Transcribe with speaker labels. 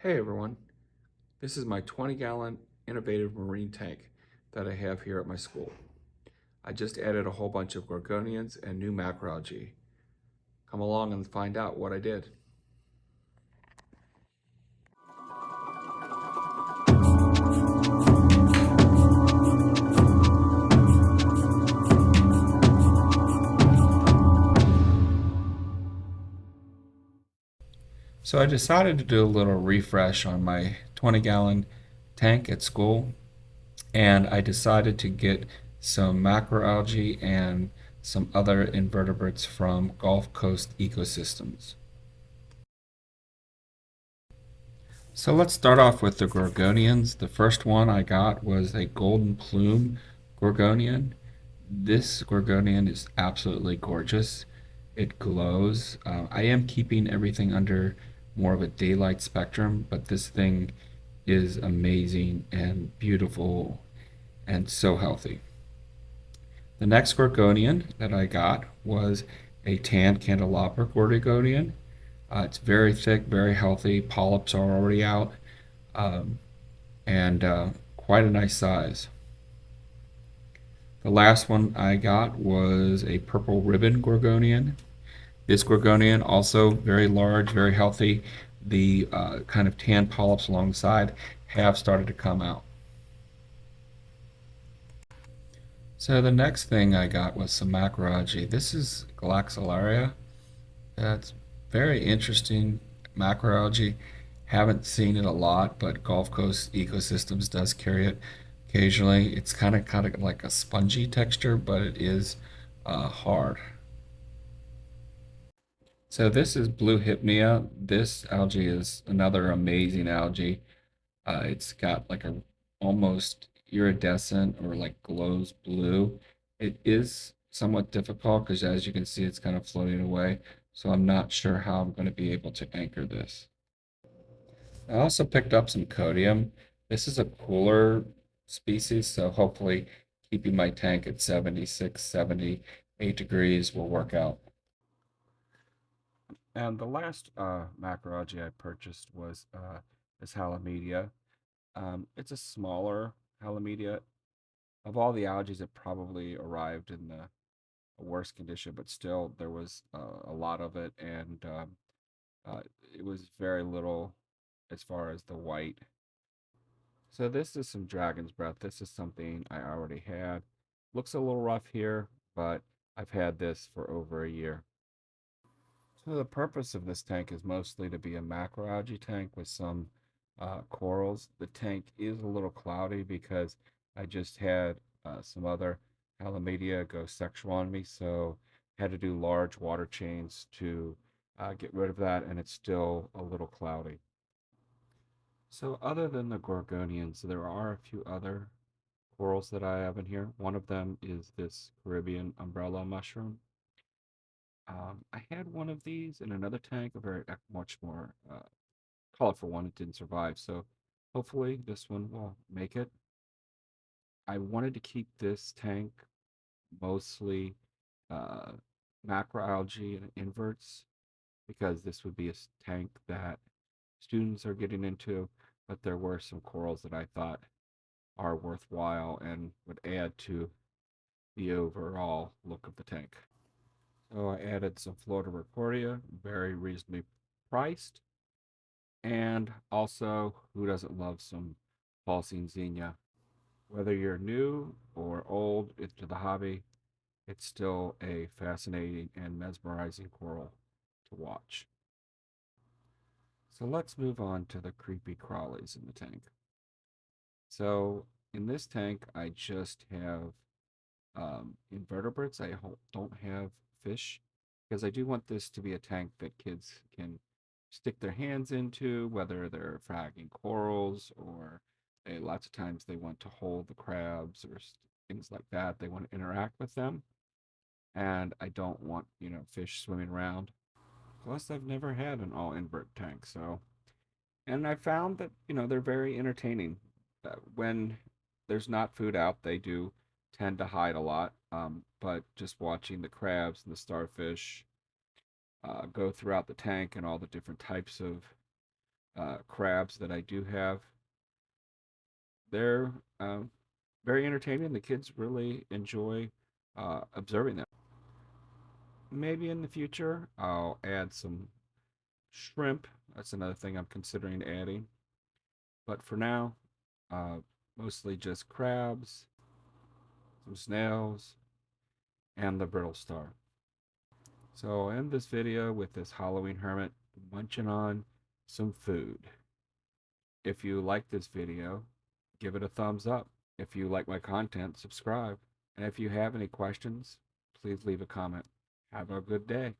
Speaker 1: Hey everyone, this is my 20-gallon innovative marine tank that I have here at my school. I just added a whole bunch of gorgonians and new macroalgae. Come along and find out what I did. So I decided to do a little refresh on my 20-gallon tank at school, and I decided to get some macroalgae and some other invertebrates from Gulf Coast ecosystems. So let's start off with the Gorgonians. The first one I got was a golden plume Gorgonian. This Gorgonian is absolutely gorgeous. It glows. I am keeping everything under more of a daylight spectrum, but this thing is amazing and beautiful and so healthy. The next Gorgonian that I got was a tan Candelabra Gorgonian. It's very thick, very healthy. Polyps are already out, um, and quite a nice size. The last one I got was a purple ribbon Gorgonian. This Gorgonian also very large, very healthy. The kind of tan polyps alongside have started to come out. So the next thing I got was some macroalgae. This is Galax Alaria. That's very interesting macroalgae. Haven't seen it a lot, but Gulf Coast ecosystems does carry it occasionally. It's kind of like a spongy texture, but it is hard. So this is blue Hypnia. This algae is another amazing algae. It's got like a almost iridescent or like glows blue. It is somewhat difficult because as you can see, it's kind of floating away. So I'm not sure how I'm going to be able to anchor this. I also picked up some Codium. This is a cooler species, so hopefully keeping my tank at 76, 78 degrees will work out. And the last macroalgae I purchased was this Halomedia. It's a smaller Halomedia. Of all the algae, it probably arrived in the worst condition, but still there was a lot of it, and uh, it was very little as far as the white. So this is some dragon's breath. This is something I already had. Looks a little rough here, but I've had this for over a year. So the purpose of this tank is mostly to be a macroalgae tank with some corals. The tank is a little cloudy because I just had some other Halomedia go sexual on me, so had to do large water chains to get rid of that, and it's still a little cloudy. So other than the Gorgonians, there are a few other corals that I have in here. One of them is this Caribbean umbrella mushroom. I had one of these in another tank, a very much more colorful one. It didn't survive, so hopefully this one will make it. I wanted to keep this tank mostly uh, macroalgae and inverts because this would be a tank that students are getting into, but there were some corals that I thought are worthwhile and would add to the overall look of the tank. So I added some Florida Recordia, very reasonably priced. And also, who doesn't love some Paulsine Xenia? Whether you're new or old into the hobby, it's still a fascinating and mesmerizing coral to watch. So let's move on to the creepy crawlies in the tank. So in this tank, I just have invertebrates. Don't have fish because I do want this to be a tank that kids can stick their hands into, whether they're fragging corals or lots of times they want to hold the crabs or things like that. They want to interact with them, and I don't want fish swimming around. Plus, I've never had an all invert tank, so and I found that they're very entertaining. When there's not food out, they do tend to hide a lot. But just watching the crabs and the starfish go throughout the tank and all the different types of crabs that I do have. They're very entertaining. The kids really enjoy observing them. Maybe in the future, I'll add some shrimp. That's another thing I'm considering adding. But for now, uh, mostly just crabs, some snails, and the brittle star. So I'll end this video with this Halloween hermit munching on some food. If you like this video, give it a thumbs up. If you like my content, subscribe. And if you have any questions, please leave a comment. Have a good day.